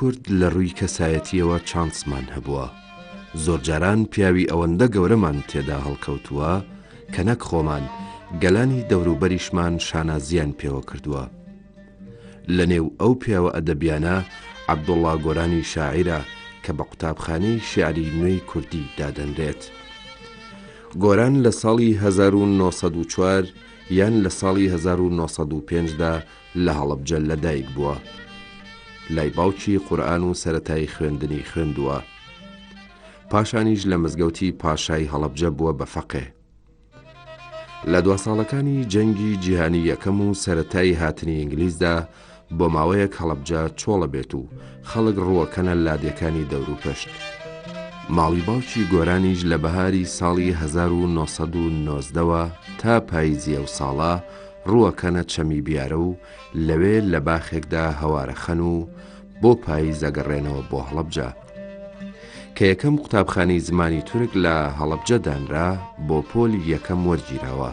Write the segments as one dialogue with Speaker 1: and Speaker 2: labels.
Speaker 1: کورد لە ڕووی کەسایەتیەوە چانسمان هەبووە. زۆر جاران پیاوی ئەوەندە گەورەمان تێدا هەڵکەوتووە کە نەک خۆمان گەلانی دەوروبەریشمان شانازیان پێوە کردووە. لە نێو ئەو پیاوە ئەدەبیانە عەبدوڵڵا گۆرانی شاعیرە کە بە قوتابخانەی شیعری نوێی کوردی دادەنرێت. گۆران لە ساڵی 1904 یان لە ساڵی 1905دا لە هەڵەبجە لەدایک بووە. لای باوکی قورئان و سەرەتای خوێندنی خوێندووە. پاشانیش لە مزگەوتی پاشای هەڵەبجە بووە بە فەقێ. لە دوا ساڵەکانی جەنگی جیهانی یەکەم و سەرەتای هاتنی ئینگلیزدا بۆ ماوەیەک هەڵەبجە چۆڵە بێت و خەڵک ڕووەکەنە لادیەکانی دەور و پشت. ماڵی باوکی گۆرانیش لە بەهاری ساڵی 1990ەوە تا پاییزی ئەو ساڵە ڕووەکەنە چەمی بیارە و لەوێ لە باخێکدا هەوارەخەن و بۆ پاییز ئەگەڕێنەوە بۆ هەڵەبجە کە یەکەم قوتابخانەی زمانی تورک لە هەڵەبجە دانرا بۆ پۆلی یەکەم وەرگیراوە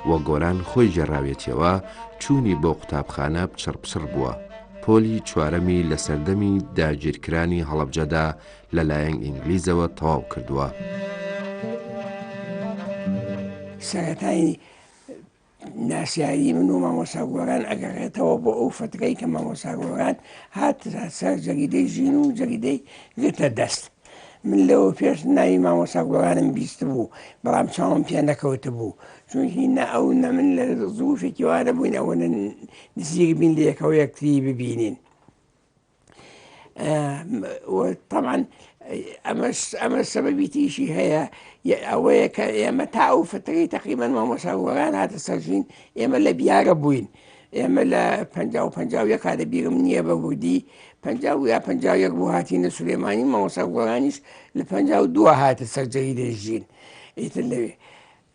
Speaker 1: وە گۆران خۆی گەڕاوێتیەوە چوونی بۆ قوتابخانە پچڕ بووە. پۆلی چوارەمی لە سەردەمی داگیرکرانی هەڵەبجەدا لەلایەن ئینگلیزەوە تەواو کردووە.
Speaker 2: سەرەتای ناسیایی من و مامۆستا گۆران ئەگەڕێتەوە بۆ ئەو فترەی کە مامۆستا گۆران هات سەر جەریدەی ژین و جەریدەی گرتە دەست. من لەوە پێش ناوی مامۆستا گۆرانم بیست بوو، بەڵام چاوم پێ نەکەوتە بوو، چونکی نە ئەو نە من لە زووفێکی وا دەبووین ئەوە نزیک بین لە یەکەوە یەکتری ببینین. طبعا ئەمە سەبەبی تیشی هەیە ئەوەیە کە ئێمە تا ئەو فترەی تەقریبەن مامۆستا گۆران هاتە سەرژین ئێمە لە بیارە بووین. ئێمە لە 50 کاتە بیرم نییە بە وردی 50 یا 51 بوو هاتینە سولێمانی. مامۆستا گۆرانیش لە 52 هاتە سەر جەریدەی ژین. ئیتر لەوێ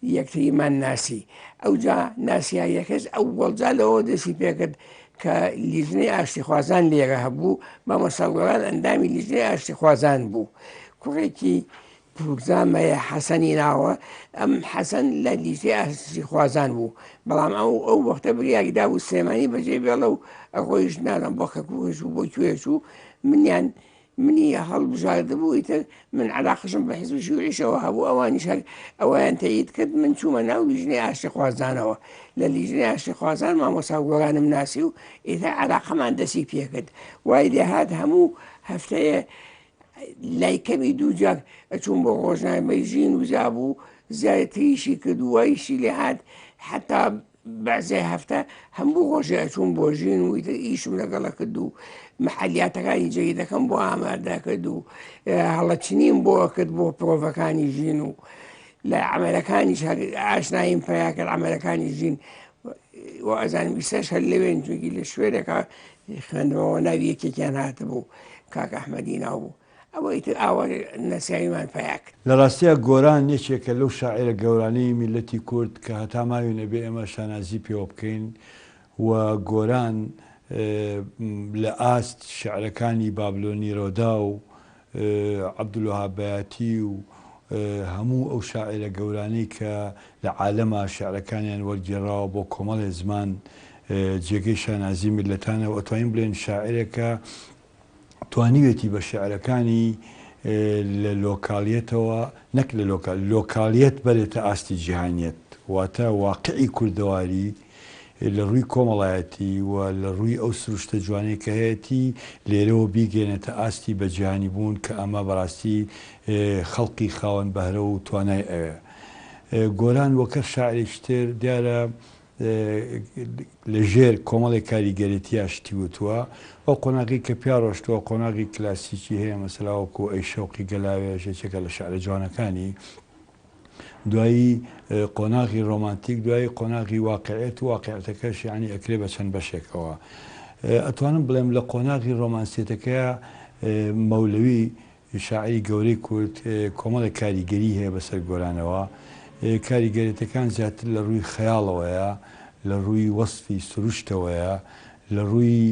Speaker 2: یەکتریمان ناسی. ئەوجا ناسیاییەکەش ئەووەڵجا لەوە دەستی پێکرد کە لیژنەی ئاشتی خوازان لێرە هەبوو. مامۆستا گۆران ئەندامی لیژنەی ئاشتی خوازان بوو. کوڕێکی پروگزامەیە حەسەنی ناوە. ئەم حەسەن لە لیژنەی ئاشتی خوازان بوو، بەڵام ئەو وەختە بریاریدا بوو سلێمانی بەجێ بێڵە و ئەڕۆیش نادەم بۆ کەکوێش و بۆ کوێش و منی هەڵبژاردبوو. ئیتر من عەلاقەشم بە حیزب شیوعیشەوە هەبوو، ئەوانیش هەر ئەویان تەیید کرد. من چوومە ناو لیژنەی ئاشتی خوازانەوە. لە لیژنەی ئاشتی خوازان مامۆستا گۆرانم ناسی و ئیتر عەلاقەمان دەستی پێکرد. وای لێهات هەموو هەفتەیە لای کەمی دووجار ئەچوون بۆ ڕۆژنامەی ژین و زابوو زیاتریشی کرد و وایشی لێهات حتا بەعزای هەفتە هەموو ڕۆژێ ئەچوون بۆ ژین و ئیشم لەگەڵە کرد و محەلیاتەکانی جەریدەکەم بۆ ئامادە کرد و هەڵەچنیم بۆ کرد بۆ پرۆڤەکانی ژین و لە عەمەلەکانیش ئاشنایم پەیا کرد. عەمەلەکانی ژین ئەزانم بیستەش هەر لەوێن، چونکی لە شوێنێکە خوێندمەوە ناوی یەکێکیان هاتبوو کاک ئەحمەدی ناو بوو. ئەوە ئیتر ئاوا نەسیاویمان پەیا کرد.
Speaker 3: لە ڕاستیە گۆران یەکێکە لەو شاعیرە گەورانەی میلەتی کورد کە هەتا ماوی نەبێ ئێمە شانازی پێوە بکەین و گۆران لە ئاست شعرەکانی بابلۆنی ڕۆدا و عەبدولوهاب بەیاتی و هەموو ئەو شاعیرە گەورانەی کە لە عالەما شعرەکانیان وەرگێڕاوە بۆ کۆمەڵێ زمان جێگەی شانازی میلەتانەوە. ئەتوانین بڵێن شاعیرێکە توانیوێتی بە شعرەکانی لە لۆکاڵیەتەوە نەک لە لۆکاڵیەت بەرێتە ئاستی جیهانیەت، واتە واقعی کوردەواری لە ڕووی کۆمەڵایەتی و لە ڕووی ئەو سروشتە جوانەی کە هەیەی لێرەوە بیگەێنێتە ئاستی بە جیهانی بوون کە ئەمە بەڕاستی خەڵقی خاوەن بەهرە و توانای ئەوێ. گۆران وەکە شاعرێکی تر دیارە لە ژێر کۆمەڵی کاریگەرێتیە شتی وتووە. ئەو قۆناغی کە پیا ڕۆشتووە قۆناغی کلاسیکی هەیە، مەسەلاوەکو ئەی شەوقی گەلاوێژ یەکێکە لە شعرە جوانەکانی، دوایی قۆناغی ڕۆمانتیک، دوایی قۆناغی واقعیت و واقعیتەکەش یعنی ئەکرێ بە چەند بەشێکەوە. ئەتوانم بڵێم لە قۆناغی ڕۆمانسیەتەکەیە مەولەوی شاعری گەورەی کورد کۆمەڵی کاریگەری هەیە بەسەر گۆرانەوە. کاریگەرێتەکان زیاتر لە ڕووی خەیاڵەوەیە، لە ڕووی وەسفی سروشتەوەیە، لە ڕووی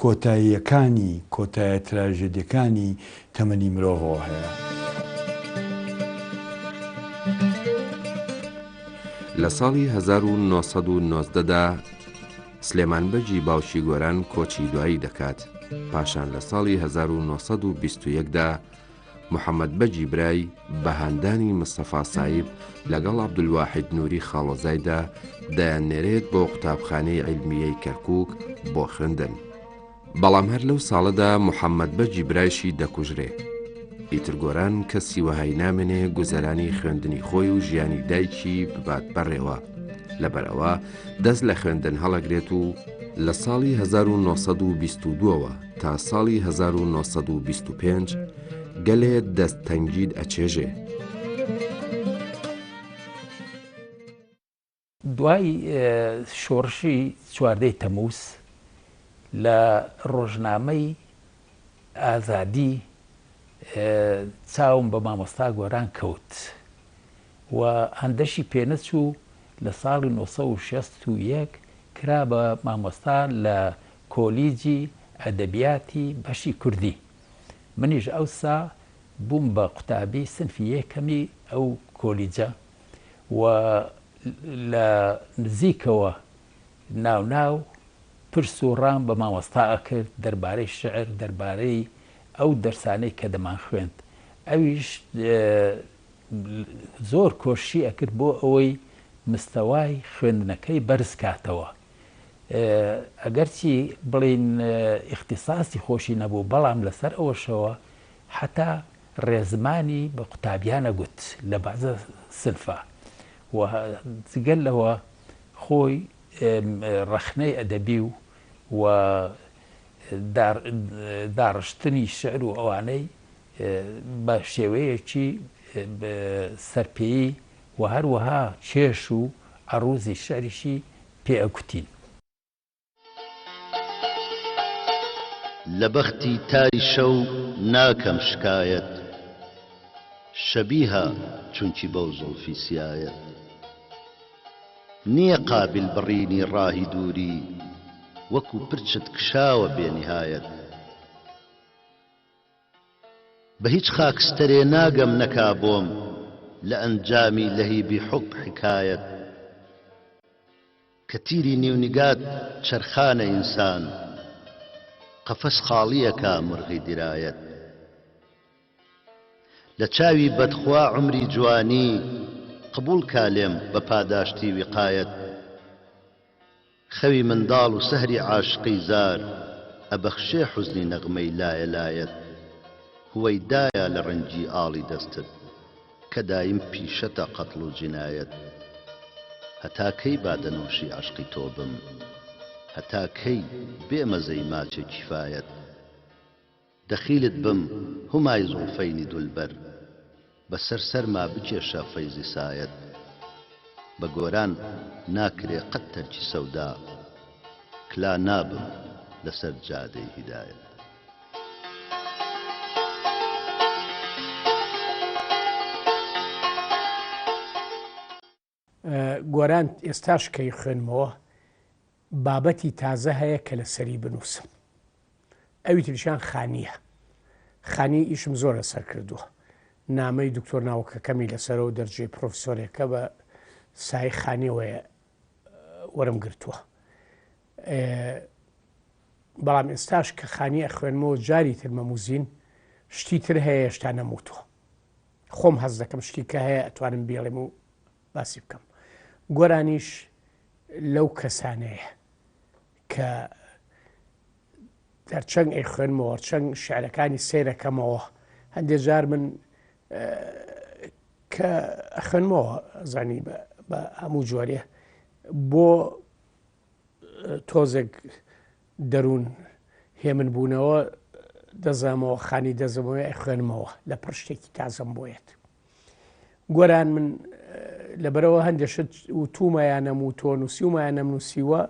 Speaker 3: کۆتاییەکانی کۆتایە تراژێدیەکانی تەمەنی مرۆڤەوە هەیە.
Speaker 1: لە ساڵی 1990دا سلێمانبەرجی باوکی گۆران کۆچی دوایی دەکات. پاشان لە ساڵی 1921دا محەممەد بەجی برای بەهاندانی مستەفا سایب لەگەڵ عەبدولواحید نووری خاڵۆزایدا دەیاننێرێت بۆ قوتابخانەی عیلمیەی کەرکووک بۆ خوێندن. بەڵام هەر لەو ساڵەدا محەممەد بەجی برایشی دەکوژرێ. ئیتر گۆران کەسی وەهای نامێنێ گوزەرانی خوێندنی خۆی و ژیانی دایکی ببات بەڕێوە. لەبەرەوە دەست لە خوێندن هەڵەگرێت و لە ساڵی 1922ەوە تا ساڵی 1925 گەلێت دەست تەنگید ئەچێژێ.
Speaker 4: دوای شۆڕشی 14 تەمووس لە ڕۆژنامەی ئازادی چاوم بە مامۆستا گۆران کەوت و هەندەشی پێنەچوو لە ساڵی 1961 کرا بە مامۆستا لە کۆلیجی ئەدەبیاتی بەشی کوردی. منیش ئەوسا بووم بە قوتابی سنفی یەکەمی ئەو کۆلیجە و لە نزیکەوە ناو پرس و ڕام بە مامۆستا ئەکرد دەربارەی شعر، دەربارەی ئەو دەرسانەی کە دەمان خوێند. ئەویش زۆر کۆشی ئەکرد بۆ ئەوەی مستەوای خوێندنەکەی بەرز کاتەوە. ئەگەرچی بڵین ئیختیساسی خۆشی نەبوو، بەڵام لەسەر ئەوەشەوە حتا ڕێزمانی بە قوتابیانە گوت لە بەعزە سنفە و جگەل لەوە خۆی ڕەخنەی ئەدەبی و داڕشتنی شعر و ئەوانەی بە شێوەیەکی سەرپێیی و هەروەها چێش و عەروزی شعریشی پێ ئەگوتین.
Speaker 5: لە بەختی تاری شەو ناکەم شکایەت، شەبیهە چونکی بەو زوڵفی سیایەت، نییە قابل بڕینی ڕاهی دووری، وەکو پرچت کشاوە بێنیهایەت. بە هیچ خاکستەرێ ناگەم نەکا بۆم لە ئەنجامی لەهیبی حوق حکایەت، کە تیری نیونیگات چەرخانە ئینسان، قەفەس خاڵیەکە مرغی دیرایەت. لە چاوی بەدخوا عمری جوانی، قبول کالێم بە پاداشتی وقایەت، خەوی منداڵ و سەهری عاشقی زار، ئەبەخشێ حوزنی نەغمەی لایە لایەت. هوەی دایە لە ڕەنجی ئاڵی دەستت، کە دایم پیشەتە قەتڵ و جینایەت. هەتا کەی بادەنووشی عاشقی تۆ بم، هەتا کەی بێمەزەی ماچێ کیفایەت. دەخیلت بم همای زوڵفەینی دولبەر، بەسەر سەرما بکێشە فەیزی سایەت. بە گۆران ناکرێ قەت تەرکی سەودا، کلا نابم لەسەر جادەی هیدایەت.
Speaker 6: گۆران ئێستاش کەی خوێنمەوە بابەتی تازە هەیە کە لەسەری بنووسم. ئەوی تریشان خانیە. خانی ئیشم زۆر لەسەر کردووە. نامەی دکتۆر ناوکەکەمی لەسەرەوە دەرجێ پرۆفسۆرێکە بە سای خانیەوەیە وەرم گرتووە. بەڵام ئێستاش کە خانیە خوێنمەوە جاری تر مەموزین شتی تر هەیە هێشتا نەموتووە. خۆم هەز دەکەم شتی کە هەیە ئەتوانم بێڵێم و باسی بکەم. گۆرانیش لەو کەسانەیە کە دەرچەنگ ئەی خوێنمەوە، چەند شعرەکانی سیرەکەمەوە. هەندێک جار من کە ئەخوێنمەوە زانی بە هەموو جۆرێ بۆ تۆزێک دەروون هێمن بوونەوە دەزانمەوە خانی دەزمەوە ئەخوێنمەوە لە پڕشتێکی تازەم بۆیت. گۆران من لەبەرەوە هەندێشت و تومایانەم و تۆ نووسیومایان نەمنووسیوە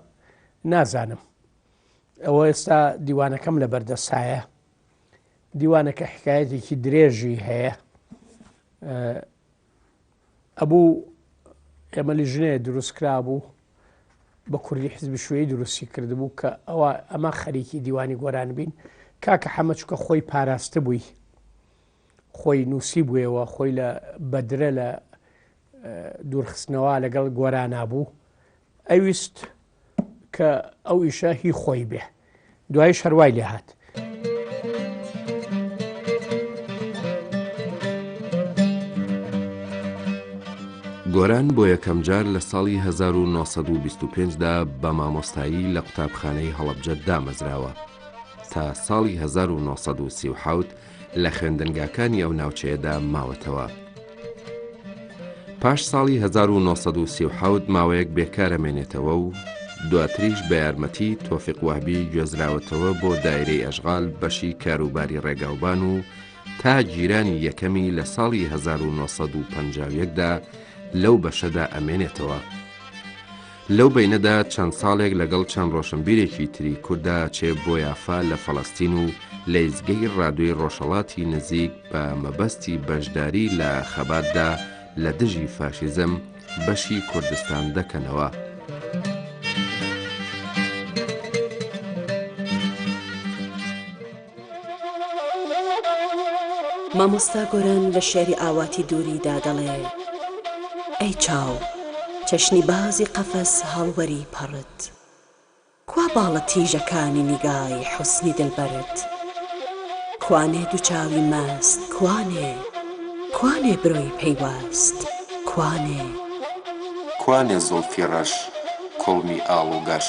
Speaker 6: نازانم. ئەوە ئێستا دیوانەکەم لە بەردەسایە. دیوانەکە حکایەتێکی درێژی هەیە. ئەبوو ئێمە لیژنەیە دروستکرا بوو بە کوردی حیزبی شوێی دروستی کردبوو کە ئەوە ئەمە خەریکی دیوانی گۆران بین. کاکە حەمە چووکە خۆی پاراستە بووی، خۆی نووسی بوویەوە، خۆی لە بەدرە لە دوورخستنەوە لەگەڵ گۆران نابوو. ئەویست کە ئەو ئیشە هی خۆی بێ دوای شەروای لێ هات.
Speaker 1: گۆران بۆ یەکەم جار لە ساڵی 1925دا بە مامۆستایی لە قوتابخانەی هەڵەبجە دامەزراوە تا ساڵی 1930 لە خوێندنگاکانی ئەو ناوچەیەدا ماوەتەوە. پاش ساڵی 1930 ماوەیەک بێکارەمێنێتەوە و دواتریش بە یارمەتی تۆفیق وهبی گوێزراوەتەوە بۆ دایرەی ئەشغال بەشی کاروباری ڕێگاوبان و تا گیرانی یەکەمی لە ساڵی 1950دا لەو بەشەدا ئەمێنێتەوە. لەو بینەدا چەند ساڵێک لەگەڵ چەند ڕۆشنبیرێکی تری کووردا چێ بۆ یافا لە فەڵەستین و لە ئیزگەی ڕادیۆی ڕۆژهەڵاتی نزیک بە مەبەستی بەشداری لە خەباتدا لە دژی فاشیزم بەشی کوردستان دەکەنەوە.
Speaker 7: مامۆستا گۆران لە شێری ئاواتی دووریدا دەڵێ ئەی چاو چەشنی بازی قەفەس هەڵوەری پەڕت کوا باڵە تیژەکانی نیگای حوسنی دڵبەرت کوانێ دووچاوی مەست کوانێ برۆی پەیوەست
Speaker 1: کوانێ زوڵفی ڕەش کوڵمی ئاڵ و گەش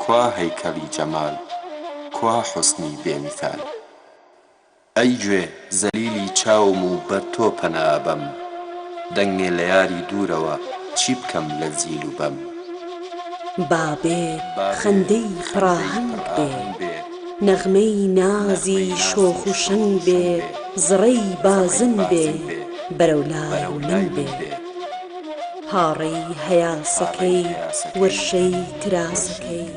Speaker 1: کوا هەیکەلی جەمال کوا حوسنی بێمیثال ئەی گوێ زەلیلی چاوم و بەر تۆ پەنابەم دەنگێ لە یاری دوورەوە چی بکەم لە زیل و بەم
Speaker 7: بابێ خەندەی پڕاهەنگ بێ نەغمەی نازی شۆخ و شەنگ بێ زڕەی بازن بێ بەرەولای من بێ هاڕەی هەیاسەکەی وەرشەی کراسەکەی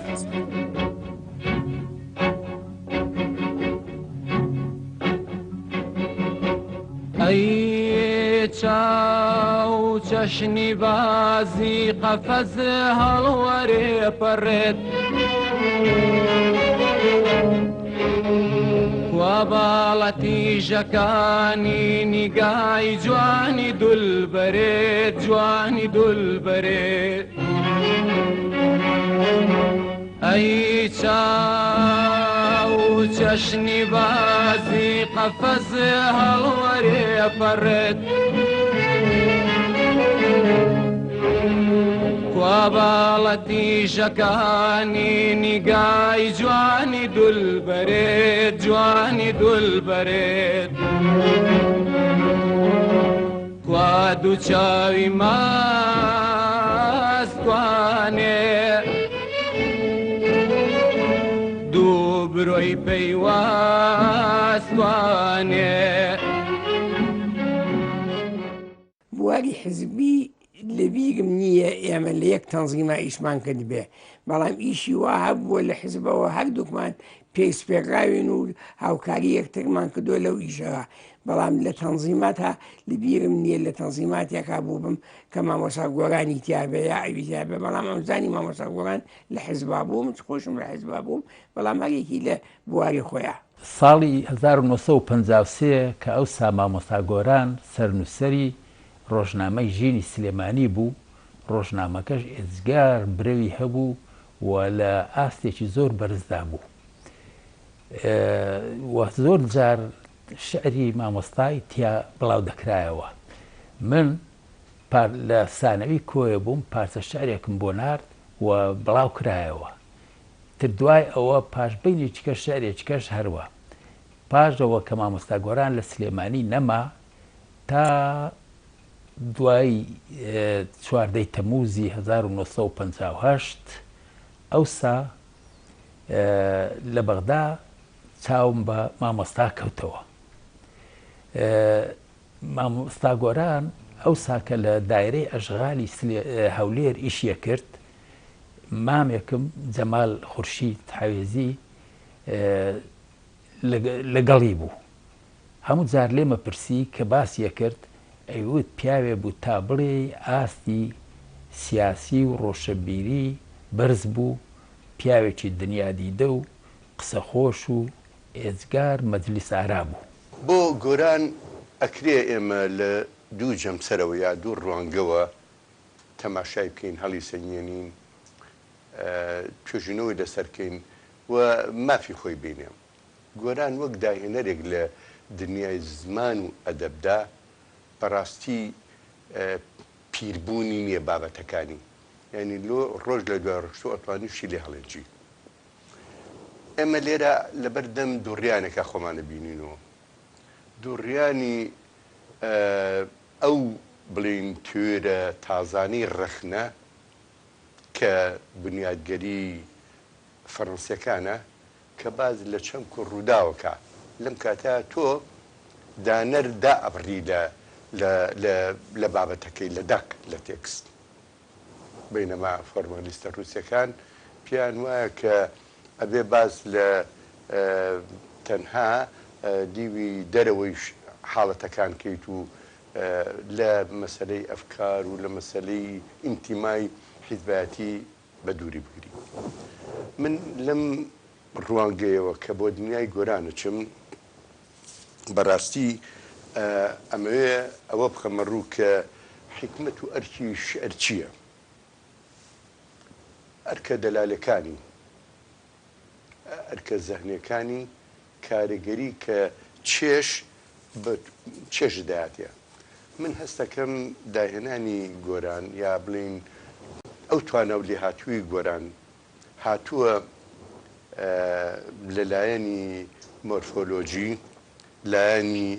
Speaker 8: ئەی چاو چەشنی بازی قەفەز هەڵوەرێ پەڕێت وا باڵە تیژەکانی نیگای جوانی دولبەرێت ئەی چاو چەشنی بازی قەفەز هەڵوەرێ پەڕێت کوا باڵە تیژەکانی نیگای جوانی دولبەرێت کوا دووچاوی ماست کوانێ دوو برۆی پەیوەست کوانێ.
Speaker 2: بواری حزبی لە بیرم نییە ئێمە لە یەک تەنزیما ئیشمان کرد بێ بەڵام ئیشی وا هەبووە لە حزبەوە هەردووکمان پێسپێکراوین و هاوکاری یەکترمان کردووە لەو ئیشەوە بەڵام لە تەنزیماتە لە بیرم نییە لە تەنزیماتێکا بوو بم کە مامۆستا گۆرانی تیابێ یا ئەوی تیابێ بەڵام ئەمزانی مامۆستا گۆران لە حزبا بووم خۆشم لە حزبا بووم بەڵام هەرێکی لە بواری خۆیان.
Speaker 4: ساڵی 1953 کە ئەوسا مامۆستا گۆران سەرنووسەری ڕۆژنامەی ژینی سلێمانی بوو ڕۆژنامەکەش ئێزگار برەوی هەبوو و لە ئاستێکی زۆر بەرزدا بوو و زۆر جار شعری مامۆستای تیا بڵاو دەکرایەوە. من لە سانەوی کۆیە بووم پارچە شعرێکم بۆ نارد و بڵاو کرایەوە تر دوای ئەوە پاش بینێکی کەش شعرێکی کەش هەروە پاشەوە کە مامۆستا گۆران لە سلێمانی نەما تا دوای 4 تەمووزی 1950 ئەوسا لە بەغدا چاوم بە مامۆستا کەوتەوە. مامۆستا گۆران ئەوسا کە لە دایرەی ئەشغالی هەولێر ئیشیە کرد مامێکم جەمال خورشید حەوێزی لەگەڵی بوو هەموو جار لێمە پرسی کە باسیە کرد ئەیوت پیاوێ بوو تا بڵێ ئاستی سیاسی و ڕۆشەبیری بەرز بوو پیاوێکی دنیا دیدە و قسە خۆش و ئێزگار مەجلیس ئارا بوو.
Speaker 9: بۆ گۆران ئەکرێ ئێمە لە دوو جەمسەرەوە یا دوو ڕوانگەوە تەماشای بکەین هەڵی سەنگێنین توێژینەوەی لەسەرکەین و مافی خۆی بینێم. گۆران وەک داهێنەرێک لە دنیای زمان و ئەدەبدا بەڕاستی پیربوونی نییە بابەتەکانی، یعنی ڕۆژ لە دوای ڕۆژتۆ ئەتوانی شی لێ هەڵێنجی. ئێمە لێرە لەبەردەم دووڕیانێکە خۆمانە بینینەوە، دووڕیانی ئەو بڵین توێرە تازانەی ڕەخنە کە بنیادگەری فەڕەنسیەکانە کە باز لە چەند کوڕ ڕووداوەکە لەم کاتە تۆ دانەر دائەبڕی لە بابەتەکەی لە دەق لە تێکست، بینەما فۆرمالیستە رووسەکان پیان وایە کە ئەبێ باز لە تەنها دیوی دەرەوەی حاڵەتەکان کەیت و لە مەسەلەی ئەفکار و لە مەسەلەی ئینتیمای حیزبەتی بە دووری بگری. من لەم ڕوانگەیەوە کە بۆ دنیای گۆرانەچم بەڕاستی ئەمەوێ ئەوە بخەمە ڕوو کە حکمت و ئەرکی شعر چییە؟ ئەرکە دەلالەکانی، ئەرکە زەهنەکانی کارەگەری کە چێژ داهاتە. من هەستەکەم داهێنانی گۆران یا بڵین ئەو توانە و لێ هاتووی گۆران هاتووە لەلایەنی مۆرفۆلۆژی، لایەنی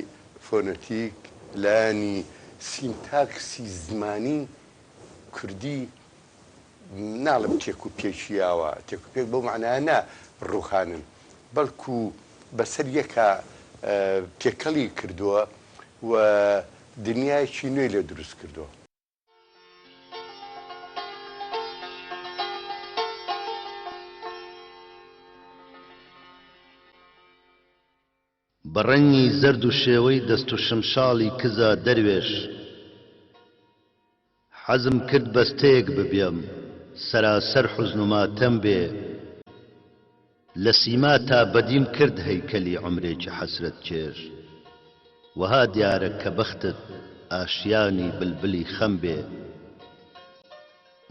Speaker 9: فۆنەتیک، لایەنی سینتاکسی زمانی کوردی ناڵم تێک و پێچیاوە، تێک و پێک بەو معنایە نا ڕوخانن، بەڵکو بەسەر یەکە تێکەڵی کردووە و دنیایکی نوێی لێ دروست کردووە.
Speaker 5: بەڕەنگی زەرد و شێوەی دەست و شمشاڵی کزە دەروێش حەزم کرد بەستەیەک ببێم سەراسەر حوزن و ماتەم بێ لە سیما تا بەدیم کرد هەیکەلی عمرێکی حەسرەت چێژ وەها دیارە کە بەختت ئاشیانی بلبلی خەم بێ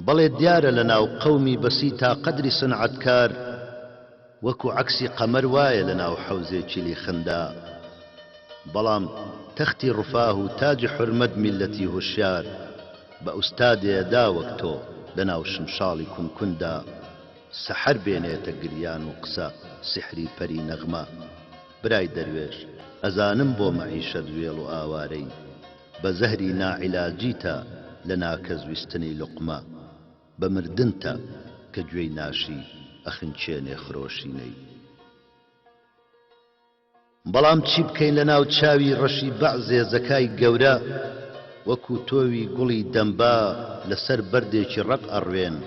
Speaker 5: بەڵێ دیارە لە ناو قەومی بەسی تا قەدری سنعەتکار وەکو عەکسی قەمەر وایە لە ناو حەوزێکی لی خندا بەڵام تەختی ڕوفاه و تاجی حورمەت میلەتی هوشیار بە ئوستادێدا وەک تۆ لە ناو شمشاڵی کونکوندا سەحەر بێنێتە گریان و قسە سحری پەری نەغمە برای دەروێش ئەزانم بۆ مەعیشەت وێڵ و ئاوارەی بە زەهری ناعیلاجیتە لە ناکەزویستنی لوقمە بە مردنتە کە گوێی ناشی ئەخنچێنێ خرۆشینەی بەڵام چی بکەین لە ناو چاوی ڕەشی بەعزێ زەکای گەورە وەکو تۆوی گوڵی دەمبا لەسەر بەردێکی ڕەق ئەڕوێن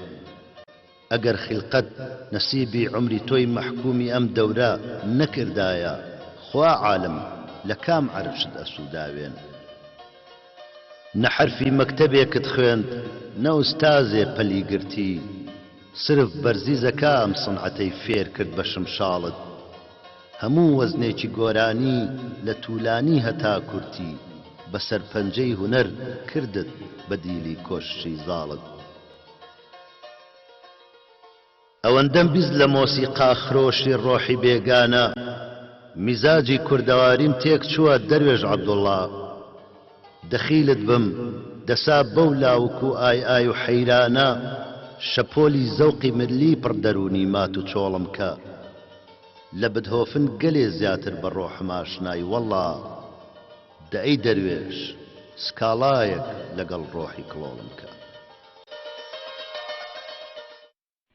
Speaker 5: ئەگەر خیلقەت نەسیبی عمری تۆی مەحکومی ئەم دەورە نەکردایە خوا عالم لە کام عەرشت ئەسووداوێن نە حەرفی مەکتەبێکت خوێند نە ئوستازێ پەلیگرتی سرف بەرزی زەکا ئەم سنعەتەی فێر کرد بە شمشاڵت هەموو وەزنێکی گۆرانی لە توولانی هەتا کورتی بەسەر پەنجەی هونەر کردت بە دیلی کۆششی زاڵت ئەوەندەم بیست لە مۆسیقا خرۆشی ڕۆحی بێگانە میزاجی کوردەواریم تێک چووە دەروێژ عەبدوڵڵا دەخیلت بم دەسا بەو لاوک و ئای ئای و حەیرانە شەپۆلی زەوقی ملی پڕ دەرونی مات و چۆڵم کە لە بدهۆفن گەلێ زیاتر بە ڕۆحم ئاشنای وەڵڵا دەئەی دەروێش سکاڵایەک لەگەڵ ڕۆحی کڵۆڵم کە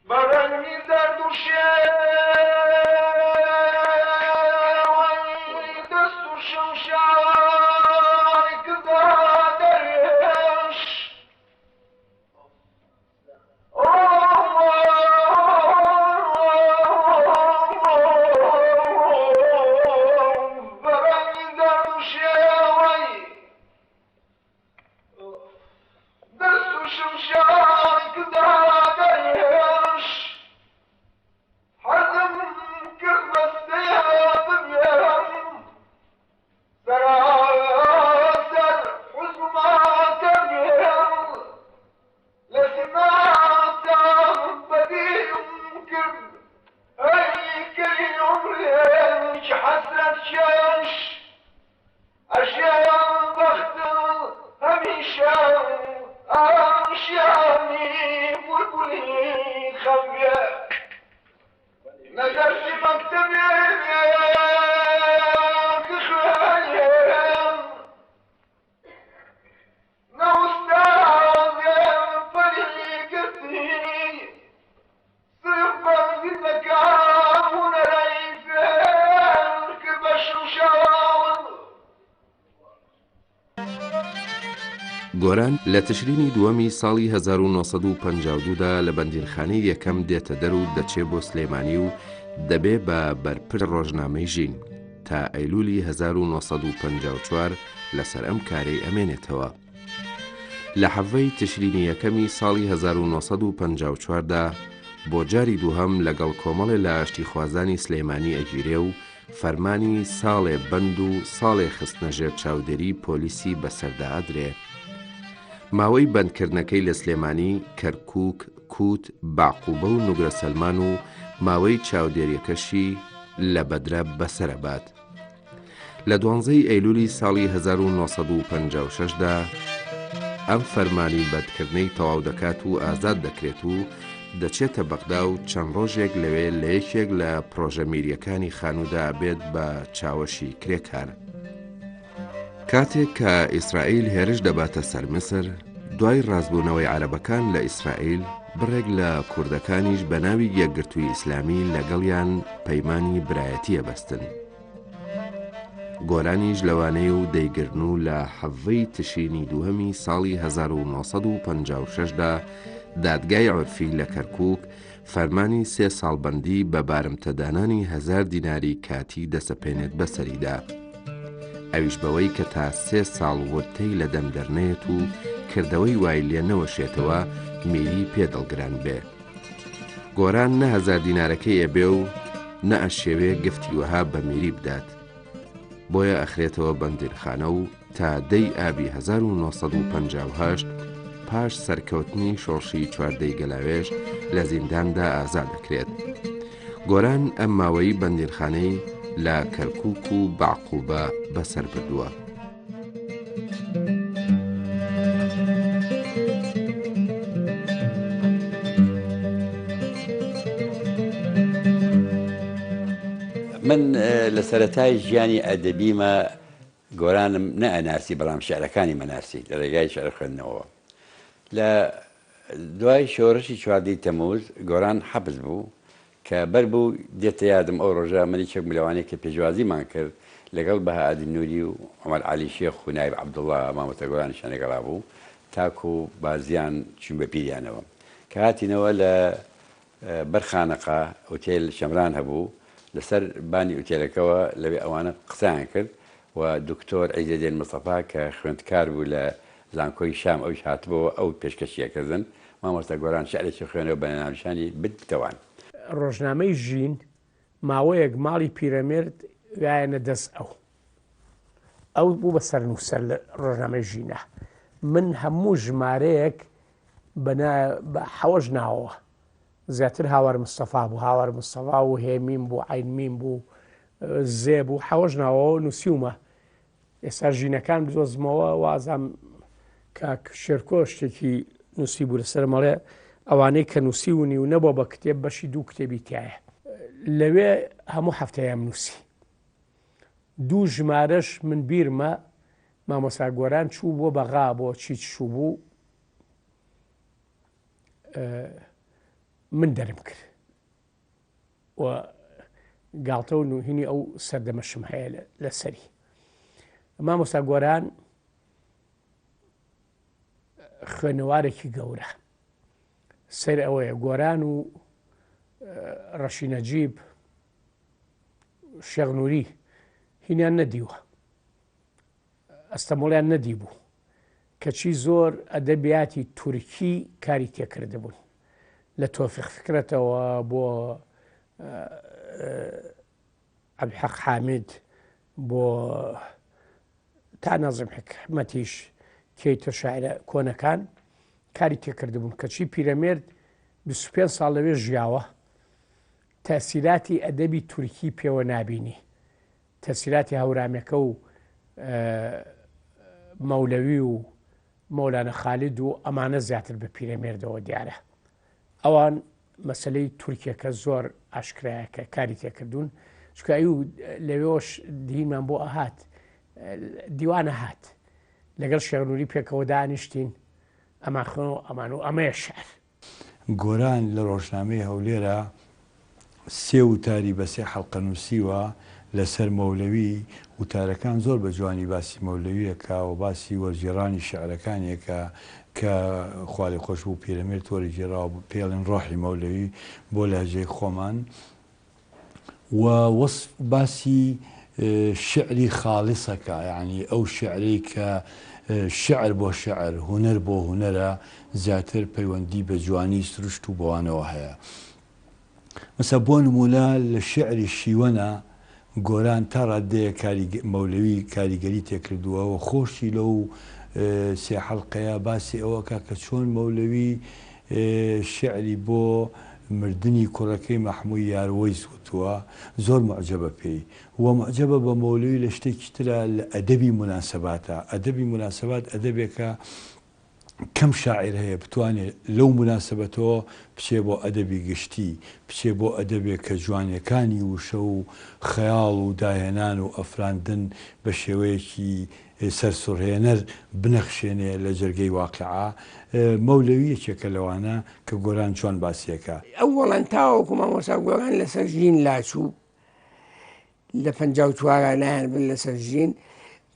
Speaker 10: بەڕەنگی دەرد و شێوەی دەست و شەمشای کردە دەروێش بەڕەنگی دەرد و شێوەی دەست و حسرت کش اشیان وقت همیشه آشیانی بلبلی خمیه نجرسی مکتبی کخوانیم نوستانیم فریقتی صرف بازی زکامون رئیسن که بشوشان
Speaker 1: گۆران لە تشرینی دووەمی ساڵی 1952دا لە بەندیرخانەی یەکەم دێتە دەر و دەچێت بۆ سلێمانی و دەبێ بە بەرپر ڕۆژنامەی ژین تا ئەیلولی 1954 لەسەر ئەم کارەی ئەمێنێتەوە. لە حەڤەی تشرینی یەکەمی ساڵی 1954دا بۆ جاری دووهەم لەگەڵ کۆمەڵێ لە ئاشتیخوازانی سلێمانی ئەگیرێ و فەرمانی ساڵێ بەند و ساڵێ خستنەژێر چاودێری پۆلیسی بەسەردا ئەدرێ. ماوەی بەندکردنەکەی لە سلێمانی، کەرکووک، کووت، باقوبە و نوگرە سەلمان و ماوەی چاودێریەکەشی لە بەدرە بەسەرەبات. لە 12 ئەیلولی ساڵی 1956دا ئەم فەرمانی بەندکردنەی تەواو دەکات و ئازاد دەکرێت و دەچێتە بەغدا و چەند ڕۆژێک لەوێ لە یەکێک لە پرۆژە میریەکانی خانوودا بێت بە چاوەشی کرێکار. کاتێک کە ئیسرائیل هێرش دەباتە سەر مسر، دوای ڕازبوونەوەی عەرەبەکان لە ئیسرائیل بڕێک لە کوردەکانیش بە ناوی یەکگرتووی ئیسلامی لەگەڵیان پەیمانی برایەتیە بەستن. گۆرانیش لەوانەیە و دەیگرن و لە حەڤەی تشرینی دووهەمی ساڵی 1956دا دادگای عورفی لە کەرکووک فەرمانی 3 ساڵبەندی بە بارمتەدانانی 1000 دیناری کاتی دەسەپێنێت بەسەریدا. ئەویش بەوەی کە تا 3 ساڵ وردەی لە دەمدەرنێت و کردەوەی وای لێ نەوەشێتەوە میری پێدەڵگران بێ. گۆران نە 1000 دینارەکەی ئەبێ و نە ئەشێوێ گفتی وەها بە میری بدات. بۆیە ئەخرێتەوە بەندیرخانە و تا دەی ئابی 1958 پاش سەرکەوتنی شۆڕشی چواردەی گەلاوێژ لە زینداندا ئازاد دەکرێت. گۆران ئەم ماوەی بەندیرخانەی لە کەرکووک و باقوبە بەسەر بردووە.
Speaker 11: من لە سەرەتای ژیانی ئەدەبیمە گۆرانم نەئەناسی بەڵام شێعرەکانی مەناسی لە ڕێگای شێعر خوێندنەوە. لە دوای شۆڕشی چواردەی تەمووز گۆران حەبس بوو کە بەر بوو دێتە یادم ئەو ڕۆژە منی چەک ملەوانەیە کە پێشوازیمان کرد لەگەڵ بەهائادی نووری و عومەر عەلی شێخ و نایب عەبدوڵڵا مامۆستا گۆرانیشیان لەگەڵا بوو تاکو و بازیان چوون بە پیریانەوە کە هاتینەوە لە بەرخانەقا ئوتێل شەمران هەبوو لەسەر بانی ئوتێلەکەەوە لەوێ ئەوانە قسەیان کرد و دکتۆر عیزەدین مستەفا کە خوێندکار بوو لە زانکۆی شام ئەوش هاتبەوە ئەو پێشکەشیەکردن مامۆستا گۆران شعرێکی خوێنەوە بە ناونیشانی بتەوان.
Speaker 6: ڕۆژنامەی ژین ماوەیەک ماڵی پیرەمێرد وایەنە دەست ئەو بوو بە سەرنووسەر لە ڕۆژنامەی ژینە. من هەموو ژمارەیەک بە حەوەژ ناوەوە زیاتر هاوار مستەفا بوو، هاوار مستەفا و هێمین بوو، عینمین بوو، زێ بوو، حەوەژ ناوەوە نووسیومە. ئێستا ژینەکان بدۆزمەوە وازام کاک شێرکۆ شتێکی نووسی بوو لەسەر مەڵێ ئەوانەی کە نووسیونی و نەبووە بە کتێب بەشی 2 کتێبی تایە. لەوێ هەموو هەفتەیەم نووسی. 2 ژمارەش من بیرمە مامۆستا گۆران چوو بۆ بەغا بۆ چیت شوو بوو من دەرم کرد و گاڵتە و نوهینی ئەو سەردەمەشم هەیە لەسەری. مامۆستا گۆران خوێنەوارێکی گەورە سەر ئەوەیە گۆران و ڕەشی نەجیب شێخ نووری هینیان نەدیوە ئەستەمۆڵیان نەدی بوو کەچی زۆر ئەدەبیاتی تورکی کاری تێکردبوون لە تۆفیق فکرەتەوە بۆ عەبدولحەق حامید بۆ تا نەزم حکمەتیش کەیتە شاعرە کۆنەکان کاری تێکردبوون کەچی پیرەمێرد 25 ساڵ لەوێ ژیاوە تەسیراتی ئەدەبی تورکی پێوە نابینی تەسیراتی هەورامەکە و مەولەوی و مەولانە خالید و ئەمانە زیاتر بە پیرەمێردەوە دیارە. ئەوان مەسلەی تورکیەکە زۆر ئاشکرایەکە کاری تێکردوون چکایی و لەوێش دینمان بۆ ئەهات دیوانە هات لەگەڵ شێغنووری پێکەوە دانیشتین ئەمان خۆن و ئەمان و ئەمەیە شعر.
Speaker 3: گۆران لە ڕۆژنامەی هەولێرە 3 وتاری بە 3 حەڵقە نووسیوە لەسەر مەولەوی وتارەکان زۆر بە جوانی باسی مەولەویەکە و باسی وەرجێڕانی شعرەکانێکە کە خوالی خۆش بوو پیرەمێر تۆری جێراوە پێڵێن ڕۆحی مەولەوی بۆ لەهجەی خۆمان و وەصف باسی شعری خاڵسەکە یعنی ئەو شعرەی کە شعر بۆ شعر هونەر بۆ هونەرە زیاتر پەیوەندی بە جوانی سروشت و بۆوانەوە هەیە. مەسە بۆ نمونە لە شعری شیوەنە گۆران تا ڕادەیە مەولەوی کاریگەری تێکردووە و خۆشی لەو 3 حەڵقەیە باسی ئەوەکە کە چۆن مەولەوی شعری بۆ مردنی کوڕەکەی مەحموود یاروەی سووتووە زۆر معجبە پێی وە معجبە بە مەولەوی لە شتێکی ترە لە ئەدەبی مناسباتە. ئەدەبی مناسبات ئەدەبێکە کەم شاعر هەیە بتوانێت لەو مناسبەتەوە بچێ بۆ ئەدەبی گشتی بچێ بۆ ئەدەبێک کە جوانیەکانی وشە و خەیاڵ و داهێنان و ئەفراندن بە شێوەیەکی سەرسوڕهێنەر بنەخشێنێ لە جەرگەی واقعا. مەولەوی یەکێکە لەوانە کە گۆران چۆن باسیەکە.
Speaker 2: ئەوەڵەن تاوەکو مامۆستا گۆران لەسەر ژین لاچوو لە 54 لایەن بن لەسەر ژین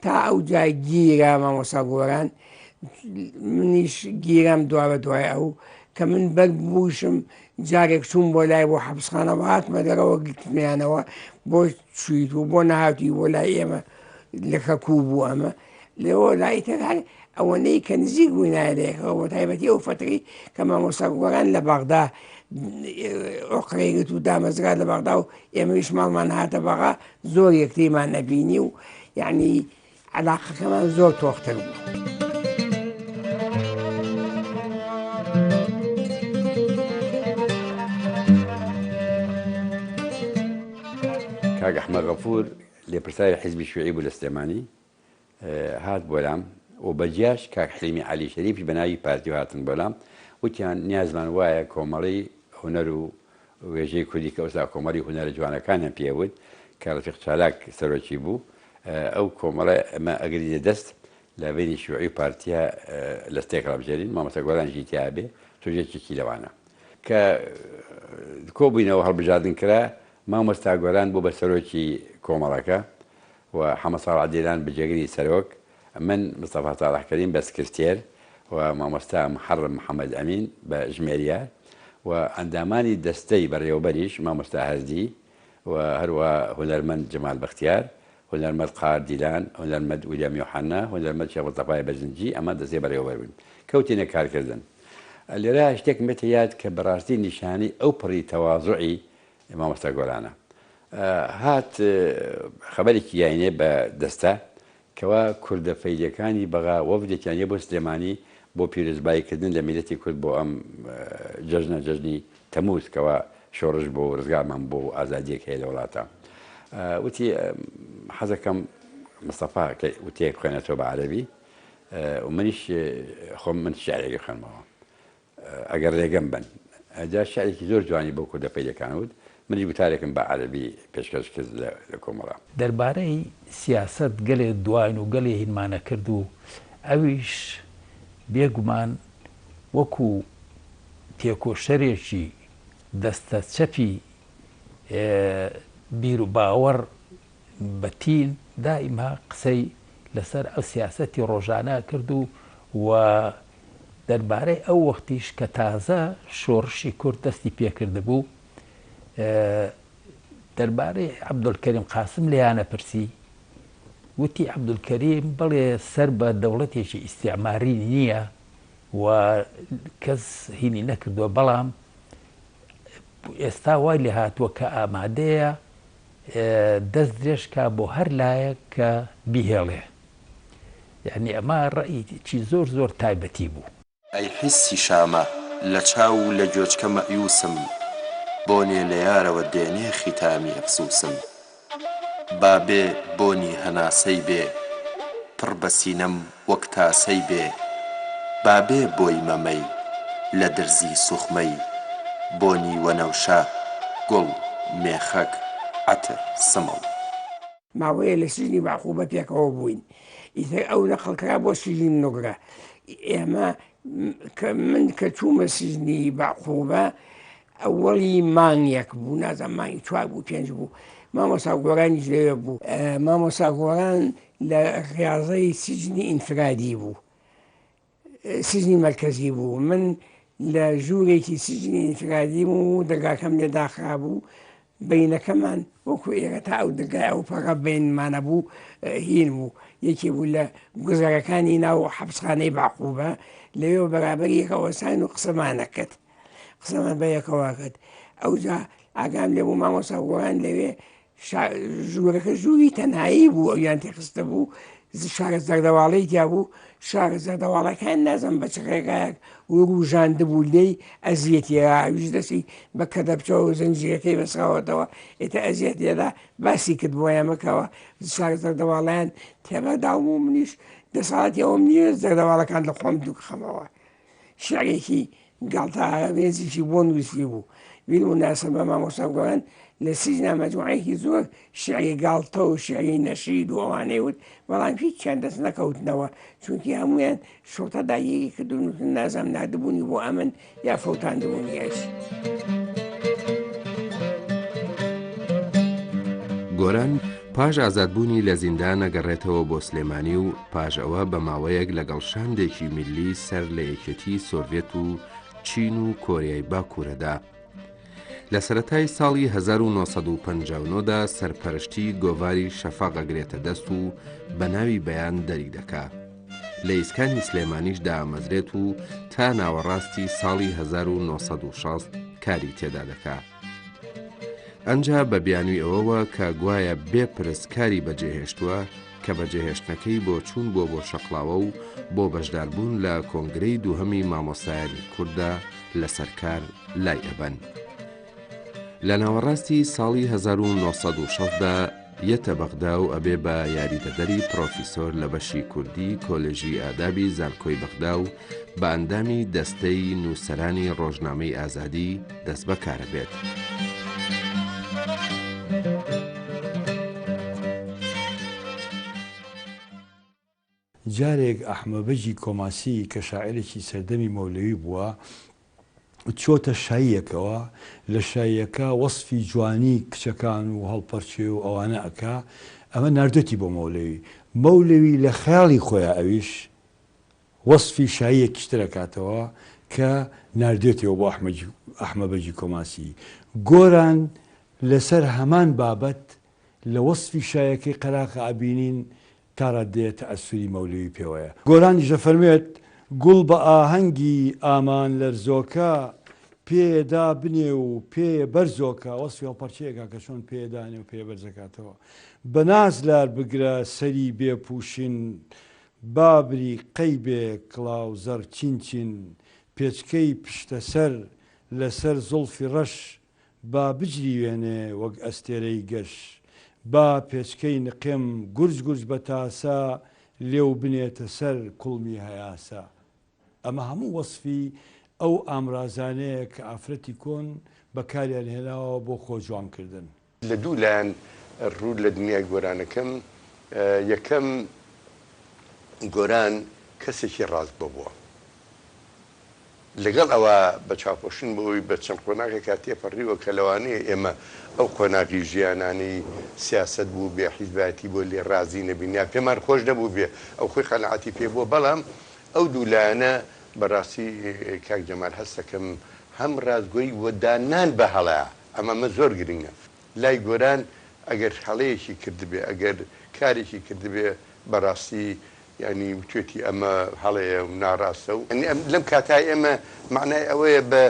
Speaker 2: تا ئەو جای گیرا مامۆستا گۆران منیش گیرام دوا بە دوای ئەو کە من بەر بووشم جارێک چوون بۆ لای بۆ حەبسخانەوە هاتمە دەرەوە گرتمیانەوە بۆ چویت و بۆ نەهاتی بۆ لای ئێمە لە خەکوو بوو ئەمە لەوە لای تر ئەوەنەی کە نزیک بووی نایەکەەوە بۆ تایبەتی ئەو فتری کە مامۆستا گۆران لە بەغدا ئۆقرێگرت و دامەزرا لە بەغدا و ئێمەویش ماڵمان هاتە بەغا زۆر یەکتریمان نەبینی و یعنی عەلاقەکەمان زۆر تۆختر بوو.
Speaker 11: کاک ئەحمەد غەفوور لێپرسای حیزبی شیوعی بوو لە سلێمانی هات بۆلام و بەجیاش کاک حلیمی عەلی شەریفی بە ناوی پارتی هاتن بۆلام وتیان نیازمان وایە کۆمەڵی هونەر و وێژەی کوردی کە ئەوستا کۆمەڵی هونەرە جوانەکانیان پێوت کە ڕەفیق چالاک سەرۆکی بوو ئەو کۆمەڵە ئەمە ئەگەری دەست لە بینی شیوعی و پارتیە لە ستێک ڕابژێرین مامۆستا گۆرانژی تیا بێ توێژێکێکی لەوانە کە کۆبووینەوە هەڵبژاردن کرا مامۆستا گۆران بوو بە سەرۆکی کۆمەڵەکە و حەمەد ساڵح عەدێلان بەجێگری سەرۆک من مستەفا ساڵح کەریم بە سکرتێر و مامۆستا محەڕم محەممەد ئەمین بە ژمێریە و ئەندامانی دەستەی بەڕێوەبەریش مامۆستا هەردی و هەروە هونەرمەند جەمال بەختیار هونەرمەند قار دیلان هونەرمەند ویلیام یۆحەنا هونەرمەند شێخ مستەفای بەرزنجی ئەمە دەستێ بەڕێوەبەر بوون کەوتینە کارکردن. لێرە شتێک مێتە یاد کە بەڕاستی نیشانی ئەو پڕی تەواضوعی مامۆستا گۆرانە هات خەبەرێکی یاینێ بە دەستە کەوا کوردە فەیدەکانی بەغا وەفدێکیانە بۆ سلێمانی بۆ پیرۆزباییکردن لە میلەتی کورد بۆ ئەم جەژنی تەمووز کەوا شۆڕش بۆ ڕزگارمان بۆ ئازادیەک هەیە لە وڵاتە وتی حەزەکەم مستەفا وتەیەک خوێنێتەوە بە عەرەبی و منیش خۆم من شیعرێکی خوێنمەوە ئەگەر ڕێگەم بن ئەجا شیعرێکی زۆر جوانی بۆ کوردە فەیدەکان وت منی گوتارێکم بە عەرەبی پێشکەش کرد لە کۆمەڵە.
Speaker 4: دەربارەی سیاسەت گەلێ دوایین و گەلێ هینمانە کرد و ئەویش بێگومان وەکو تێکۆشەرێکی دەستە چەپی بیر و باوەڕ بەتین دائیما قسەی لەسەر ئەو سیاسەتی ڕۆژانە کرد و دەربارەی ئەو وەختیش کە تازە شۆڕشی کورد دەستی پێکرده بوو دەربارەی عەبدولکەریم قاسم لێیانە پرسی وتی عەبدولکەریم بڵێ سەر بە دەوڵەتێکی ئیستیعماری نییە و کەس هینی نەکردووە بەڵام ئێستا وای لێ هاتووە کە ئامادەیە دەست درێژکا بۆ هەر لایەک کە بیهێڵێ یعنی ئەمە ڕەئیکی زۆر زۆر تایبەتی بوو.
Speaker 12: ئەی حیسی شامە لە چاو و لە گوێچکە مەئیوسم بۆنێ لە یارەوە دێنێ خیتامی ئەفسووسم بابێ بۆنی هەناسەی بێ پڕ بە سینەم وەک تاسەی بێ بابێ بۆی مەمەی لە درزی سوخمەی بۆنی وەنەوشە گوڵ مێخەک عەتر سمڵ
Speaker 2: ماوەیە لە سژنی باخوبە پێکەوە بووین ئیتر ئەو نەقڵکرا بۆ سژنی نوگرە ئێمە من کە چوومە سژنی باخوبە ئەوەڵی مانگێک بوو نازان مانگی 4 بوو 5 بوو مامۆستا گۆرانیش لەوێ بوو مامۆستا گۆران لە ڕاضەی سژنی ئینفرادی بوو سژنی مرکزی بوو من لە ژوورێکی سژنی ئینفرادی بوو دەرگاکەم لێ داخرا بوو بینەکەمان وەکو ئێرە تا ئەو دەرگای ئەو پەڕە بینمانە بوو هین بوو یەکی بوو لە گوزەرەکانی ناو حەبسخانەی باقوبە لەوێ بەرابەر یەکەوەسان و قسەمانە کرد قسەمان بە یەکەوە کرد ئەوجا ئاگام لێ بوو مامۆستا گۆران لەوێ ژوورەکە ژووری تەنهایی بوو ئەویان تێخستە بوو شارە زەردەواڵەی تیا بوو شارە زەردەواڵەکان نازم بە چڕێگایەک ڕوژاندە بوو لێی ئەزیەتیە ئەویش دەستی بە کە دەبچەوە و زەنجیرەکەی بەسراوەتەوە ئێتە ئەزیەتێدا باسی کرد بۆ ئێمەکەوە شارە زەردەواڵیان تێبەداوم و منیش دەسەڵاتی ئەوم نییە زەردەواڵەکان لە خۆم دوو خەمەوە شعرێکی گاڵتە ئاوێزیشی بۆ نووسی بوو ویل و ناسە بە مامۆستا گۆران لە سیژنا مەجموعەیەکی زۆر شعری گاڵتە و شعری نەشید و ئەوانەی وت بەڵام هیچیان دەست نەکەوتنەوە چونکی هەمویان شۆتە دایەکی کردون نازام نادبوونی بۆ ئەمن یا فەوتاندبوونیش.
Speaker 1: گۆران پاش ئازادبوونی لە زیندان نەگەڕێتەوە بۆ سلێمانی و پاش ئەوە بە ماوەیەک لەگەڵ شاندێکی میلی سەر لە یەکێتی سۆڤێت و چین و کۆریای باکوورەدا. لە سەرەتای ساڵی 1950دا سەرپەرشتی گۆڤاری شەفاق ئەگرێتە دەست و بە ناوی بەیان دەری دەکا. لە ئیسکانی سلێمانیشدا ئامەزرێت و تا ناوەڕاستی ساڵی 1960 کاری تێدا دەکا. ئەنجا بە بیانووی ئەوەوە کە گوایە بێ پرسکاری بەجێهێشتووە کە بەجێهێشتنەکەی بۆ چوون بۆ شەقڵاوە و بۆ بەشداربوون لە کۆنگرەی دووهەمی مامۆستایانی کووردا لە سەرکار لای ئەبەن. لە ناوەڕاستی ساڵی 1960دا یەتە بەغدا و ئەبێ بە یاریدەدەری پرۆفیسۆر لە بەشی کوردی کۆلێژی ئادابی زانکۆی بەغدا و بە ئەندامی دەستەی نووسەرانی ڕۆژنامەی ئازادی دەست بەکارە بێت.
Speaker 3: جارێک ئەحمەبەجی کۆماسی کە شاعرێکی سەردەمی مەولەوی بووە چۆتە شاییەکەوە لە شاییەکە وەصفی جوانی کچەکان و هەڵپەرچێ و ئەوانە ئەکا ئەمە ناردەتی بۆ مەولەوی لە خەیاڵی خۆیان ئەویش وەصفی شاییەکیش دەکاتەوە کە ناردێتەوە بۆ ئەحمەبەجی کۆماسی. گۆران لەسەر هەمان بابەت لە وەصفی شایەکەی قەراقە ئەبینین تا ڕادێتە ئەسووری مەولەوی پێوەیە. گۆرانیش دەفەرمێت گوڵ بە ئاهەنگی ئامان لەرزۆکە پێدا بنێ و پێ بەرزۆکە وەصفی هەڵپەرچەیەکە کە چۆن پێدانێ و پێ بەرزەکاتەوە. بە ناز لار بگرە سەری بێپوشین بابری قەی بێ کڵاو زەر چینچین پێچکەی پشتە سەر لەسەر زوڵفی ڕەش با بجری وێنێ وەک ئەستێرەی گەش با پێچکەی نقێم گورج گورج بە تاسا لێو بنێتە سەر کوڵمی هەیاسا. ئەمە هەموو وەصفی ئەو ئامرازانەیە کە ئافرەتی کۆن بەکاریان هێناوە بۆ خۆجوانکردن.
Speaker 9: لە دوو لایەن ڕوود لە دنیای گۆرانەکەم یەکەم گۆران کەسێکی ڕاست ببووە لەگەڵ ئەوە بە چاپۆشن بەوەی بە چەند قۆناغێکا تێپەڕیوە کە لەوانەیە ئێمە ئەو قۆناغی ژیانانی سیاست بوو بێ حیزباتی بۆ لێ ڕازی نەبینیا پێمان خۆش نەبوو بێ ئەو خۆی قەنەعەتی پێ بووە بەڵام ئەو دوو لایەنە بەڕاستی کاک جەمال هەستەکەم هەم ڕازگۆی وەدانان بە هەڵەیە ئەمە زۆر گرنگە. لای گۆران ئەگەر هەڵەیەکی کردبێ ئەگەر کارێکی کردبێ بەڕاستی ینی توێتی ئەمە هەڵەیە و ناڕاستە و لەم کاتای ئێمە معنای ئەوەیە بە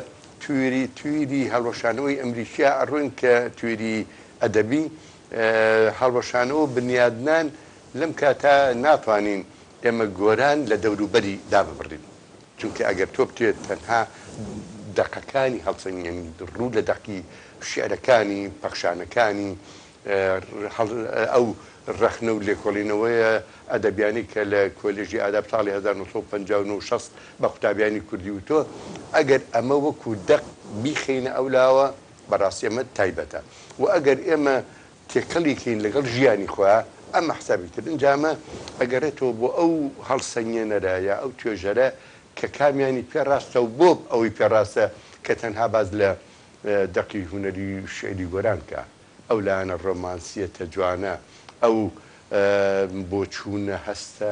Speaker 9: تویری هەڵوەشانەوەی ئەمریکا ئەڕوین کە تویری ئەدەبی هەڵوەشانەوە بنیادنان لەم کاتا ناتوانین ئێمە گۆران لە دەوروبەری داببڕین چونکە ئەگەر تۆ بتوێت تەنها دەقەکانی هەڵسەنگێنی ڕوو لە دەقی شعرەکانی پەخشانەکانی ئەو ڕەخنە و لێکۆڵینەوەیە ئەدەبیانی کە لە کۆلێژی ئاداب ساڵی 1950 بە قوتابیانی کوردی و تۆ ئەگەر ئەمە وەکو دەق بیخینە ئەولاوە بەڕاستی ئەمە تایبەتە و ئەگەر ئێمە تێکەڵیکەین لەگەڵ ژیانی خۆیان ئەمە حسابیتر ئەنجامە ئەگەرێتەوە بۆ ئەو هەڵسەنگێنەرایە ئەو توێژەرە کە کامیانی پێڕاستە و بۆ ئەوەی پێڕاستە کە تەنها باز لە دەقی هوەری شعری گۆران کە ئەو لایەنە ڕۆمانسیەتە جوانە ئەو بۆ چوونە هەستە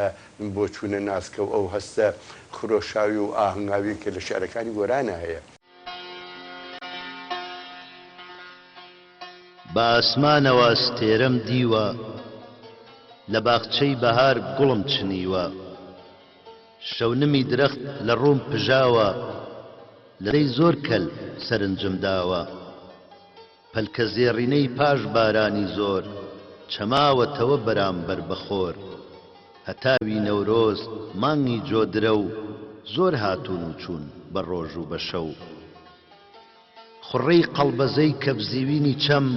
Speaker 9: بۆ چوونە ناسکە و ئەو هەستە خرۆشاوی و ئاهنگاوی کە لە شارەکانی گۆرانە هەیە.
Speaker 5: بە ئاسمانەوە ستێرەم دیوە لە باخچەی بەهار گوڵم چنیوە شەونمی درەخت لە ڕووم پژاوە لەرەی زۆر کەل سەرنجم داوە پەلکە زێڕینەی پاش بارانی زۆر چەماوەتەوە بەرامبەر بەخۆر هەتاوی نەورۆز مانگی جۆدرە و زۆر هاتوون و چوون بە ڕۆژ و بە شەو خوڕەی قەڵبەزەی کەبزیوینی چەم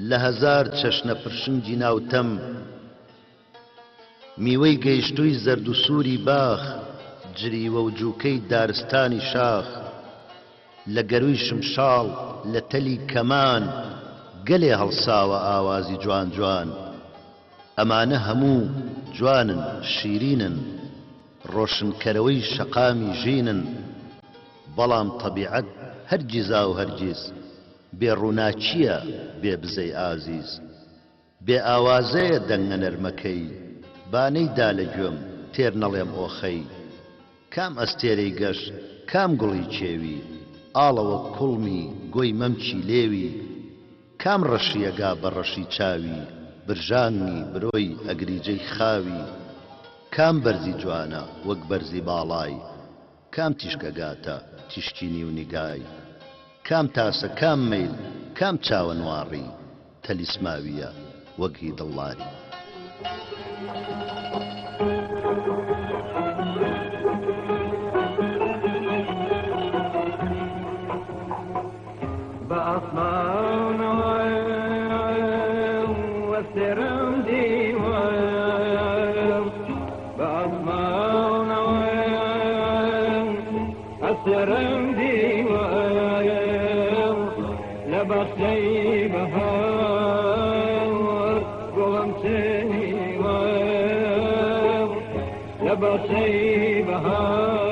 Speaker 5: لە هەزار چەشنە پرشنگی ناوتەم میوەی گەیشتووی زەرد و سووری باخ جریوە و جووکەی دارستانی شاخ لە گەروی شمشاڵ لە تەلی کەمان گەلێ هەڵساوە ئاوازی جوان جوان ئەمانە هەموو جوانن شیرینن ڕۆشنکەرەوەی شەقامی ژینن بەڵام تەبیعەت هەرگیزا و هەرگیز بێڕووناچیە بێ بزەی ئازیز بێ ئاوازەیە دەنگە نەرمەکەی بانەیدا لە گوێم تێر نەڵێم ئۆخەی کام ئەستێرەی گەشت کام گوڵی چێوی ئاڵەوە کوڵمی گۆی مەمچی لێوی کام ڕەشیەگا بە ڕەشی چاوی برژانگی برۆی ئەگریجەی خاوی کام بەرزی جوانە وەک بەرزی باڵای کام تیشکەگاتە تیشکینی و نیگای کام تاسە کام مەیل کام چاوە نواڕی تەلیسماویە وەگی دڵڵاری
Speaker 8: بأسمان وسرم ديوان بأسمان وسرم ديوان لبخشي بهار قوم سنيوان لبخشي بهار